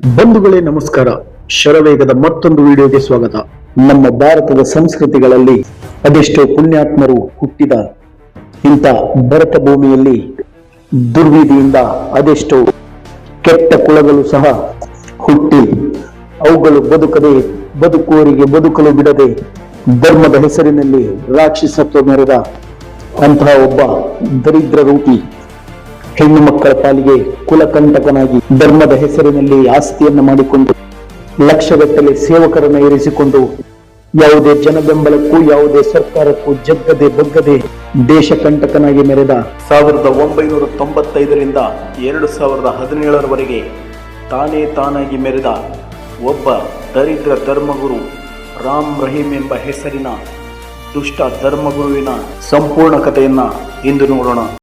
ಬಂಧುಗಳೇ ನಮಸ್ಕಾರ. ಶರವೇಗದ ಮತ್ತೊಂದು ವಿಡಿಯೋಗೆ ಸ್ವಾಗತ. ನಮ್ಮ ಭಾರತದ ಸಂಸ್ಕೃತಿಗಳಲ್ಲಿ ಅದೆಷ್ಟೋ ಪುಣ್ಯಾತ್ಮರು ಹುಟ್ಟಿದ ಇಂಥ ಭರತ ಭೂಮಿಯಲ್ಲಿ ದುರ್ವಿಧಿಯಿಂದ ಅದೆಷ್ಟೋ ಕೆಟ್ಟ ಕುಳಗಳು ಸಹ ಹುಟ್ಟಿ ಅವುಗಳು ಬದುಕುವರಿಗೆ ಬದುಕಲು ಬಿಡದೆ ಧರ್ಮದ ಹೆಸರಿನಲ್ಲಿ ರಾಕ್ಷಸತ್ವ ಮೆರೆದ ಅಂತಹ ಒಬ್ಬ ದರಿದ್ರ ರೂಪಿ ಹೆಣ್ಣು ಮಕ್ಕಳ ಪಾಲಿಗೆ ಕುಲಕಂಟಕನಾಗಿ ಧರ್ಮದ ಹೆಸರಿನಲ್ಲಿ ಆಸ್ತಿಯನ್ನು ಮಾಡಿಕೊಂಡು ಲಕ್ಷಗಟ್ಟಲೆ ಸೇವಕರನ್ನು ಇರಿಸಿಕೊಂಡು ಯಾವುದೇ ಜನಬೆಂಬಲಕ್ಕೂ ಯಾವುದೇ ಸರ್ಕಾರಕ್ಕೂ ಜಗ್ಗದೆ ಬಗ್ಗದೆ ದೇಶ ಕಂಟಕನಾಗಿ ಮೆರೆದ 1995ರಿಂದ 2017ರವರೆಗೆ ತಾನಾಗಿ ಮೆರೆದ ಒಬ್ಬ ದರಿದ್ರ ಧರ್ಮಗುರು ರಾಮ್ ರಹೀಂ ಎಂಬ ಹೆಸರಿನ ದುಷ್ಟ ಧರ್ಮಗುರುವಿನ ಸಂಪೂರ್ಣ ಕಥೆಯನ್ನ ಇಂದು ನೋಡೋಣ.